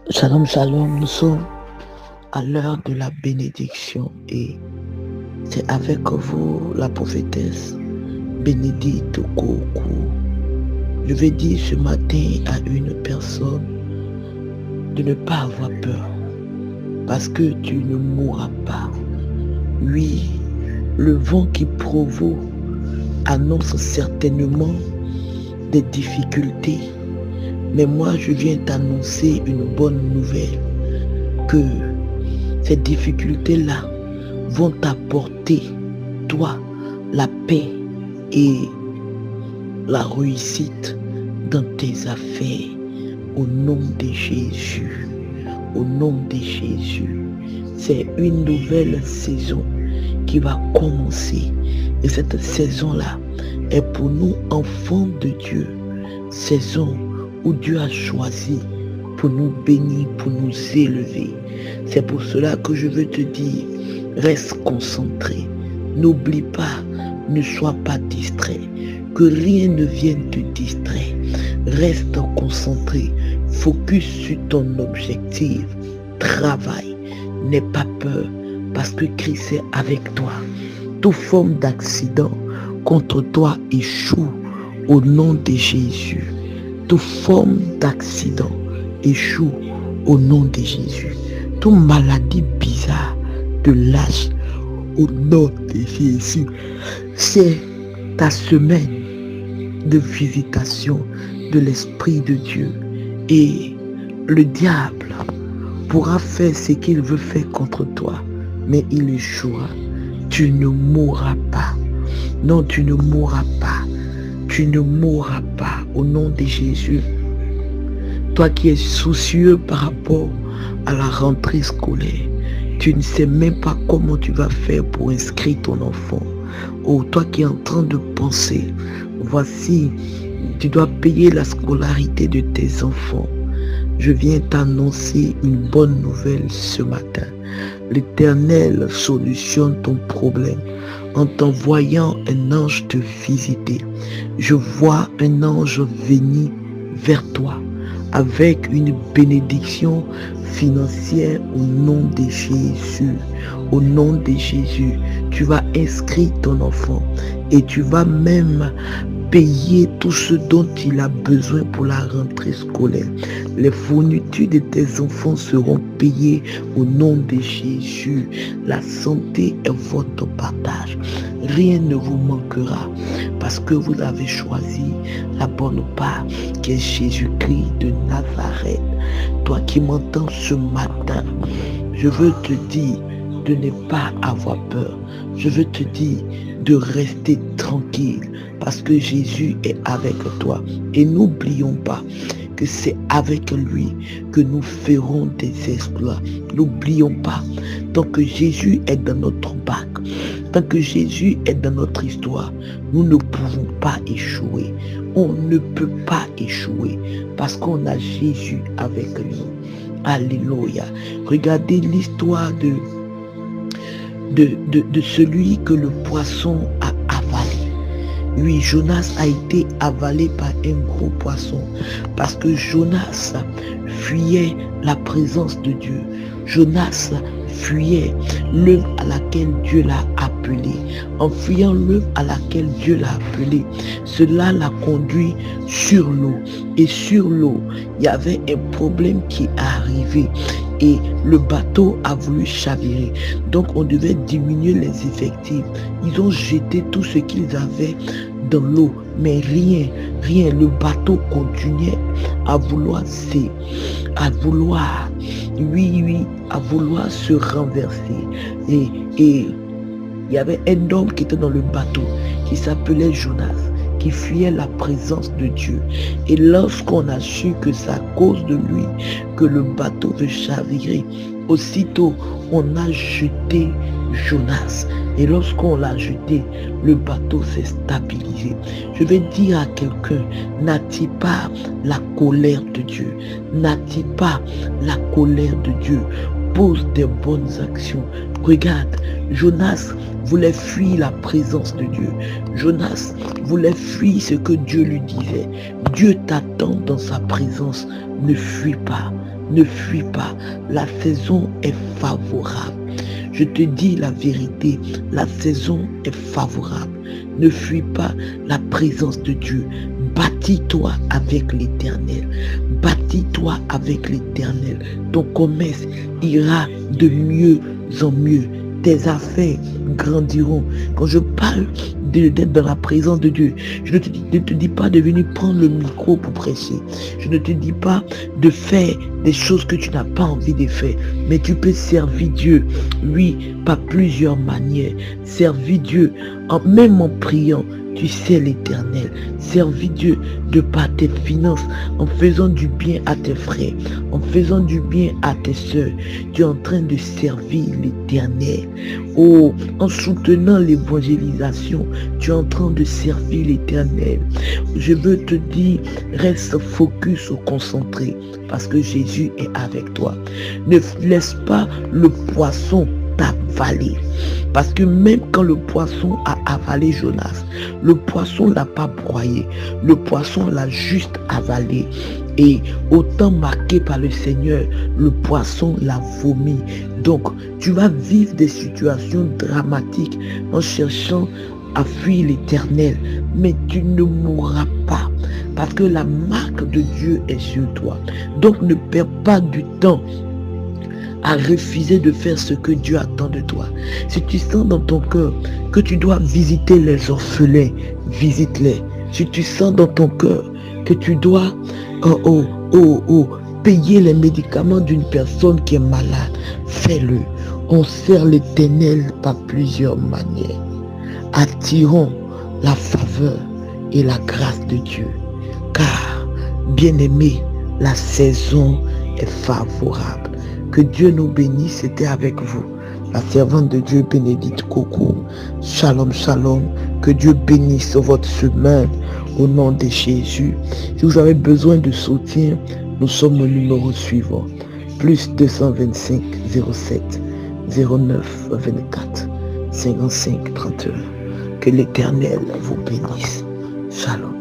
Shalom, shalom, nous sommes à l'heure de la bénédiction et c'est avec vous la prophétesse Bénédicte Koukou. Je vais dire ce matin à une personne de ne pas avoir peur parce que tu ne mourras pas. Oui, le vent qui provoque annonce certainement des difficultés. Mais moi, je viens t'annoncer une bonne nouvelle, que ces difficultés-là vont t'apporter, toi, la paix et la réussite dans tes affaires. Au nom de Jésus, au nom de Jésus, c'est une nouvelle saison qui va commencer. Et cette saison-là est pour nous, enfants de Dieu, saison où Dieu a choisi pour nous bénir, pour nous élever. C'est pour cela que je veux te dire, reste concentré. N'oublie pas, ne sois pas distrait. Que rien ne vienne te distraire. Reste concentré. Focus sur ton objectif. Travaille. N'aie pas peur parce que Christ est avec toi. Toute forme d'accident contre toi échoue au nom de Jésus. Toute forme d'accident échoue au nom de Jésus. Toute maladie bizarre te lâche au nom de Jésus. C'est ta semaine de visitation de l'Esprit de Dieu. Et le diable pourra faire ce qu'il veut faire contre toi, mais il échouera. Tu ne mourras pas. Non, tu ne mourras pas. Tu ne mourras pas au nom de Jésus. Toi qui es soucieux par rapport à la rentrée scolaire, tu ne sais même pas comment tu vas faire pour inscrire ton enfant. Oh, toi qui es en train de penser, voici, tu dois payer la scolarité de tes enfants. Je viens t'annoncer une bonne nouvelle ce matin. L'Éternel solutionne ton problème en t'envoyant un ange te visiter. Je vois un ange venir vers toi avec une bénédiction financière au nom de Jésus. Au nom de Jésus, tu vas inscrire ton enfant et tu vas même payer tout ce dont il a besoin pour la rentrée scolaire. Les fournitures de tes enfants seront payées au nom de Jésus. La santé est votre partage. Rien ne vous manquera parce que vous avez choisi la bonne part qui est Jésus-Christ de Nazareth. Toi qui m'entends ce matin, je veux te dire de ne pas avoir peur. Je veux te dire de rester tranquille parce que Jésus est avec toi. Et n'oublions pas que c'est avec lui que nous ferons des exploits. N'oublions pas, tant que Jésus est dans notre bac, tant que Jésus est dans notre histoire, nous ne pouvons pas échouer. On ne peut pas échouer parce qu'on a Jésus avec nous. Alléluia. Regardez l'histoire de celui que le poisson a avalé. Oui, Jonas a été avalé par un gros poisson parce que Jonas fuyait la présence de Dieu. Jonas fuyait l'œuvre à laquelle Dieu l'a appelé. En fuyant l'œuvre à laquelle Dieu l'a appelé, cela l'a conduit sur l'eau. Et sur l'eau, il y avait un problème qui est arrivé. Et le bateau a voulu chavirer. Donc on devait diminuer les effectifs. Ils ont jeté tout ce qu'ils avaient dans l'eau. Mais rien. Le bateau continuait à vouloir se renverser. Et il y avait un homme qui était dans le bateau qui s'appelait Jonas, qui fuyait la présence de Dieu. Et lorsqu'on a su que c'est à cause de lui que le bateau veut chavirer, aussitôt on a jeté Jonas. Et lorsqu'on l'a jeté, le bateau s'est stabilisé. Je vais dire à quelqu'un, n'attire pas la colère de Dieu. N'attire pas la colère de Dieu. Pose des bonnes actions. Regarde, Jonas voulait fuir la présence de Dieu. Jonas voulait fuir ce que Dieu lui disait. Dieu t'attend dans sa présence. Ne fuis pas. Ne fuis pas. La saison est favorable. Je te dis la vérité, la saison est favorable. Ne fuis pas la présence de Dieu. Bâtis-toi avec l'Éternel. Bâtis-toi avec l'Éternel. Ton commerce ira de mieux en mieux. Tes affaires grandiront. Quand je parle d'être dans la présence de Dieu, je ne te dis pas de venir prendre le micro pour prêcher. Je ne te dis pas de faire des choses que tu n'as pas envie de faire. Mais tu peux servir Dieu, oui, par plusieurs manières. Servir Dieu, même en priant. Tu sais l'Éternel. Servis Dieu de par tes finances, en faisant du bien à tes frères, en faisant du bien à tes soeurs. Tu es en train de servir l'Éternel. Oh, en soutenant l'évangélisation, tu es en train de servir l'Éternel. Je veux te dire, reste focus ou concentré, parce que Jésus est avec toi. Ne laisse pas le poisson t'avaler. Parce que même quand le poisson a avalé Jonas, le poisson ne l'a pas broyé. Le poisson l'a juste avalé. Et au temps marqué par le Seigneur, le poisson l'a vomi. Donc, tu vas vivre des situations dramatiques en cherchant à fuir l'Éternel. Mais tu ne mourras pas. Parce que la marque de Dieu est sur toi. Donc, ne perds pas du temps à refuser de faire ce que Dieu attend de toi. Si tu sens dans ton cœur que tu dois visiter les orphelins, visite-les. Si tu sens dans ton cœur que tu dois payer les médicaments d'une personne qui est malade, fais-le. On sert l'Éternel par plusieurs manières. Attirons la faveur et la grâce de Dieu. Car, bien-aimé, la saison est favorable. Que Dieu nous bénisse. C'était avec vous la servante de Dieu Bénédicte Coco. Shalom, shalom. Que Dieu bénisse votre semaine au nom de Jésus. Si vous avez besoin de soutien, nous sommes au numéro suivant. Plus 225 07 09 24 55 31. Que l'Éternel vous bénisse. Shalom.